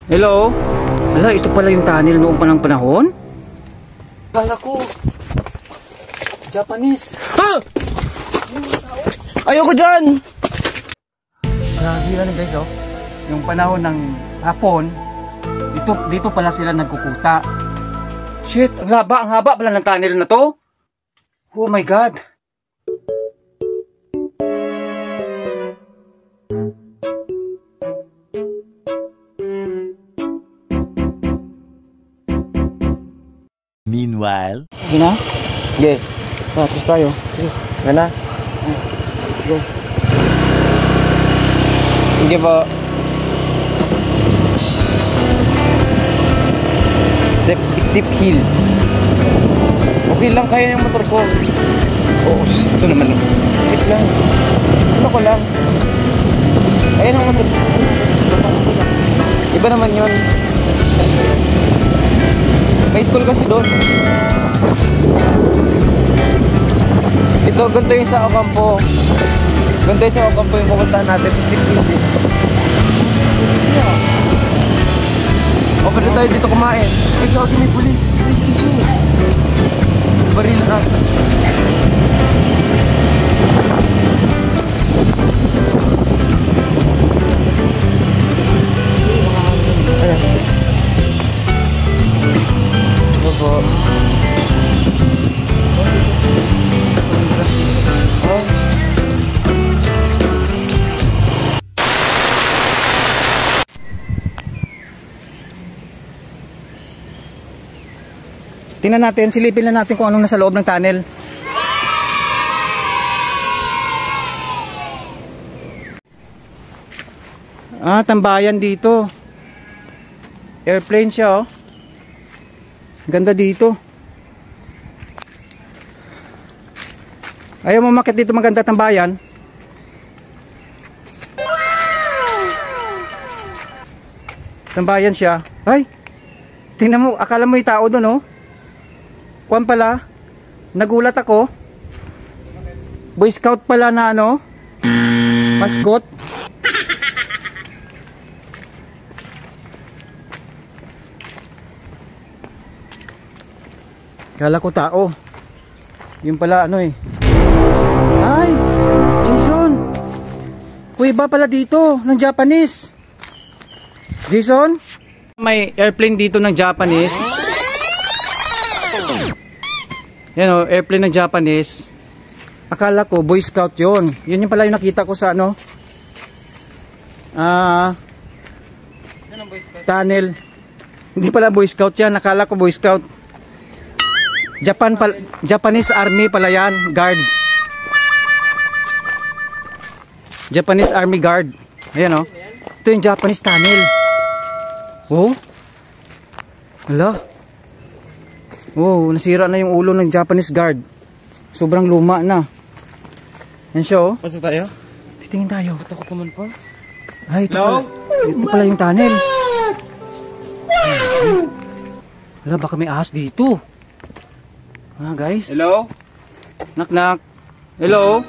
Hello? Hala, ito pala yung tunnel noong panahon? Kala ko Japanese. Ha! Ayoko dyan! Grabe yan guys, oh. Yung panahon ng hapon, dito pala sila nagkukuta. Shit, ang haba pala ng tunnel na to. Oh my God. Meanwhile, Sige na? Okay. Tapos tayo. Sige. Gana. Go. Sige po. Steep hill. Okay lang, kaya yung motor ko. Oh, ito naman. Wait lang. Ano ko lang. Ayan ang motor ko. Iba naman yun. May school kasi doon. Ito, ganito yung sa Ocampo. Ganito yung sa Ocampo yung pupuntahan natin. Steep hill din. O, pwede tayo dito kumain. Ay, gawin may police. Baril na. Ayan. Ito po. Tingnan natin, silipin lang natin kung anong nasa loob ng tunnel. Ah, tambayan dito. Airplane siya, oh. Ganda dito. Ayaw mo umakyat dito, maganda tambayan. Tambayan siya. Ay, tingnan mo, akala mo yung tao doon, oh. Kuwan pala, nagulat ako. Boy Scout pala na ano, mascot. Kala ko tao. Yun pala ano eh. Ay, Jason. Kuya ba pala dito ng Japanese? Jason? May airplane dito ng Japanese. Yan o, airplane ng Japanese. Akala ko Boy Scout yun. Yun yung pala yung nakita ko sa ano, tunnel. Hindi pala Boy Scout yan. Akala ko Boy Scout. Japanese Army pala yan. Guard. Japanese Army Guard. Ayan o. Ito yung Japanese tunnel. Oh. Hala. Oh, nasira na yung ulo ng Japanese guard. Sobrang luma na. Yan siya, oh. Pasok tayo? Titingin tayo. Takot naman po. Ay, ito pala yung tunnel. Wala, baka may ahas dito. Ah, guys. Hello? Knock, knock. Hello?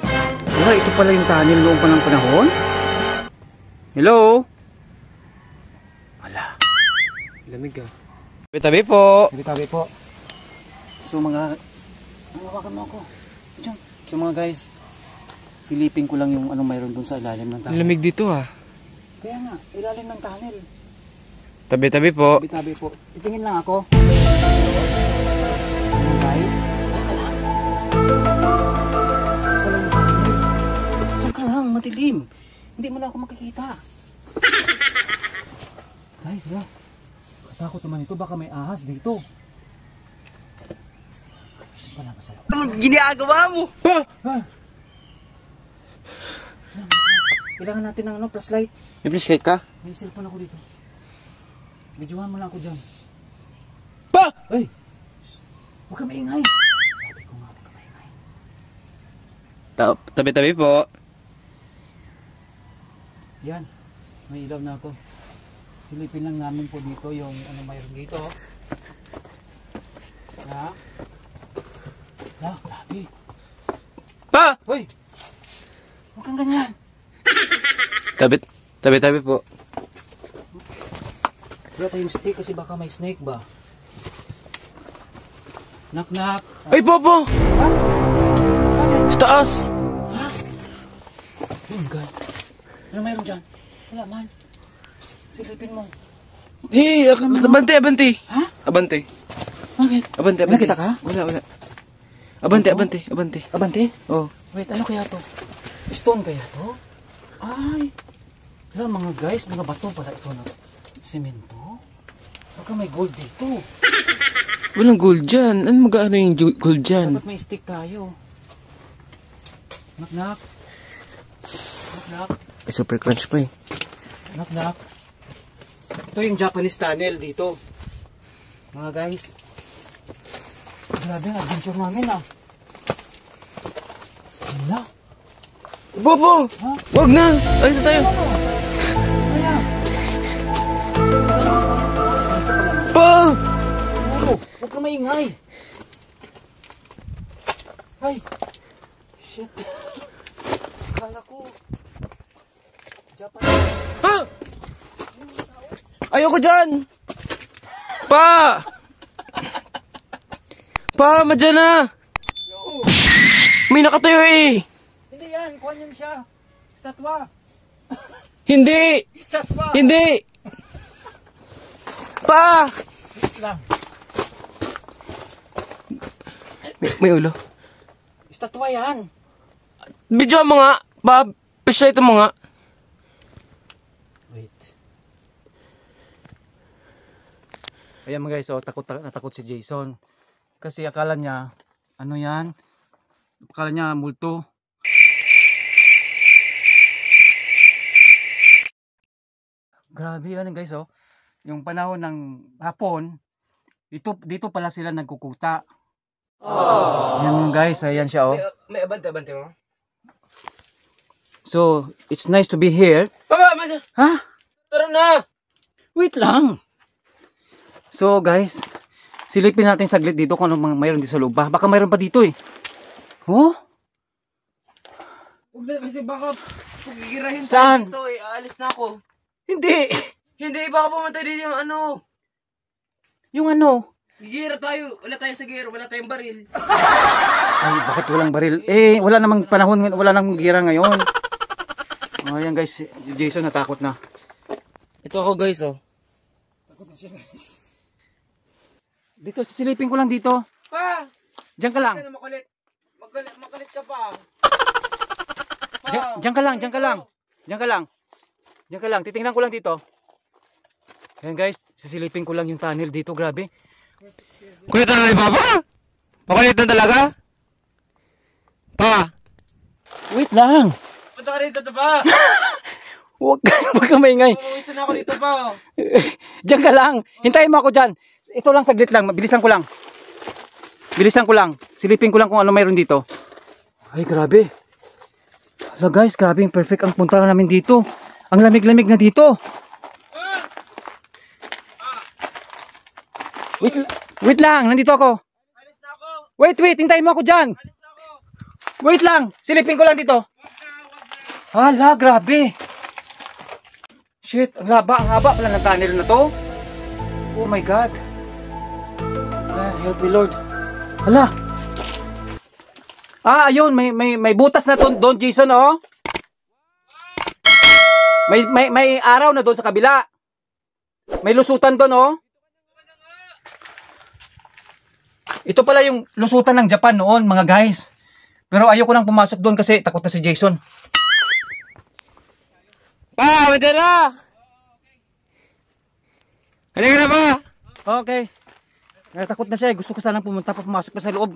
Wala, ito pala yung tunnel noong panahon? Hello? Wala. Lamig ah. Tabi po. Tabi po. So mga, hawakan mo ako. Diyan. So mga guys, silipin ko lang yung anong mayroon dun sa ilalim ng tunnel. Lamig dito ah. Kaya nga, ilalim ng tunnel. Tabi-tabi po. Tabi po. Titingin lang ako. Ano guys? Saka lang. Saka lang, matilim. Hindi mo na ako makikita. Guys, wala. Katakot naman ito, baka may ahas dito. Anong ginagawa mo? Ah! Kailangan natin ng ano, flashlight. May flashlight ka? May cellphone ako dito. Videohan mo lang ako dyan. Pa! Ay! Huwag ka maingay. Sabi ko nga, huwag ka maingay. Tabi-tabi po. Yan. May ilaw na ako. Silipin lang namin po dito yung ano mayroon dito. Ha? Ah, grabe. Pa! Hoy! Huwag kang ganyan. Tabi-tabi po. Wala tayong stick kasi baka may snake ba? Knock knock. Ay, Popo! Ha? Bakit? Sa taas! Ha? Oh my God. Ano mayroon dyan? Wala man. Silipin mo. Hey, abante, abante. Ha? Abante. Bakit? Abante, abante. Nakita ka? Wala, wala. Abante, abante, abante. Abante? Oh. Wait, ano kaya to? Stone kaya to? Ay. Yan mga guys, mga bato pala ito na semento. Baka may gold dito. Walang gold dyan. Ano mag-ano yung gold dyan? Dapat may stick tayo. Knock knock. Knock knock. Ay, super crunch pa eh. Knock knock. Ito yung Japanese tunnel dito. Mga guys. Grabe ang adventure namin ah. Wala. Popo! Ha? Wag na! Alis na tayo! Kaya. Pa! Oh, huwag ka maingay. Ay. Shit. Kala ko. Japanese. Ha? Ayoko dyan! Pa! Pa, madyan na! May nakatayo eh! Hindi yan, kuha niyan siya. Statwa. Hindi! Statwa. Hindi! Pa! Wait lang. May ulo. Statwa yan. Video mo nga! Pa, flashlight mo nga. Wait. Ayan mga guys, oh, natakot si Jason. Kasi akala niya, ano yan? Akala niya multo. Grabe yan guys, oh. Yung panahon ng hapon, dito pala sila nagkukuta. Ayan mga guys, ayan siya, oh. May abante mo? So, it's nice to be here. Papa, madyan! Ha? Tara na! Wait lang. So guys, silipin natin saglit dito kung ano mayroon dito sa loob. Baka mayroon pa dito eh. Oh? Huwag na kasi baka pagigirahin Saan? dito eh. Aalis na ako. Hindi. Hindi, baka pumatay din yung ano. Yung ano? Gigira tayo. Wala tayo sa giro. Wala tayong baril. Ay, bakit walang baril? Eh, wala namang panahon, wala namang gira ngayon. Oh, ayan guys, si Jason natakot na. Ito ako guys, oh. Takot na siya guys. Dito, sisilipin ko lang dito. Pa! Diyan ka lang. Ano makulit? Makulit ka pa. Diyan ka lang, diyan ka lang. Diyan ka lang. Diyan ka lang, titingnan ko lang dito. Ayan guys, sisilipin ko lang yung tunnel dito, grabe. Kulit na ni Papa? Makulit na talaga? Pa! Wait lang. Punta ka rito to pa! Huwag ka maingay. Mawisan ako dito pa, oh. Diyan ka lang. Hintayin mo ako dyan. Ito lang, saglit lang. Bilisan ko lang. Bilisan ko lang. Silipin ko lang kung ano mayroon dito. Ay, grabe. Hala guys, grabe. Perfect ang punta namin dito. Ang lamig-lamig na dito. Wait lang. Nandito ako. Alis na ako! Wait. Hintayin mo ako dyan. Alis na ako! Wait lang. Silipin ko lang dito. Hala, grabe. Shit, ang haba pala ng tunnel na to. Oh my God. Help me Lord. Hala. Ayun, may butas na doon, Jason, oh. May araw na doon sa kabila. May lusutan doon, oh. Ito pala yung lusutan ng Japan noon, mga guys. Pero ayoko nang pumasok doon kasi takot na si Jason. Pa! Madyan na! Halika na pa! Okay. Takot na siya. Gusto ko sanang pumasok pa sa loob.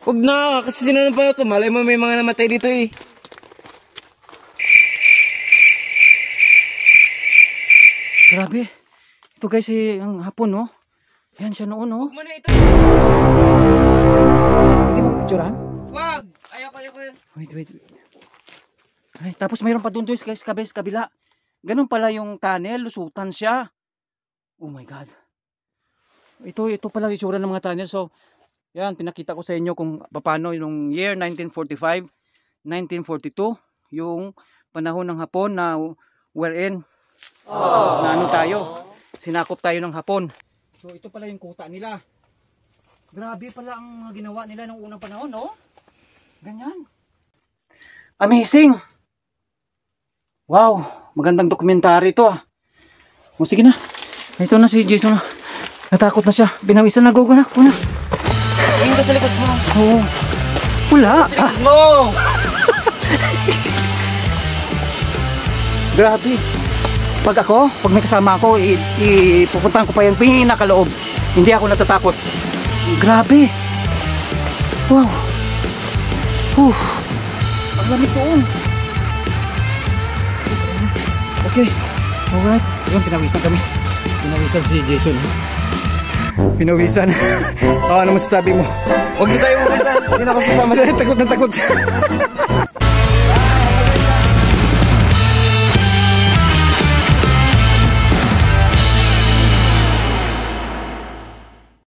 Huwag na! Kasi sino na pa ito? Malay mo may mga namatay dito eh. Grabe. Ito guys, ang hapon, no? Yan siya noon, no? Huwag mo na ito! Hindi mo picturean? Wag! Ayoko. Wait. Ay, tapos mayroon pa doon guys, kabila. Ganun pala yung tunnel, lusutan siya. Oh my God. Ito pala yung itsura ng mga tunnel. So, yan, pinakita ko sa inyo kung paano yung year 1945, 1942, yung panahon ng Hapon na wherein na ano tayo. sinakop tayo ng hapon. So ito pala yung kuta nila. Grabe pala ang ginawa nila nung unang panahon, no? Ganyan. Amazing! Wow, magandang dokumentary ito ah. O sige na. Ito na si Jason na. Natakot na siya. Binawisan na, go na. Una. Tingin ka sa likod mo. Oo. Wala. Sa likod mo! Grabe. Pag may kasama ako, ipupuntahan ko pa yung pinakaloob. Hindi ako natatakot. Grabe. Wow. Ang lamig doon. Okay. Alright. Yung pinawisan kami. Pinawisan si Jason. Pinawisan. Ano masasabi mo? Huwag na tayo umita. Hindi na ako sasama siya. Takot na takot siya.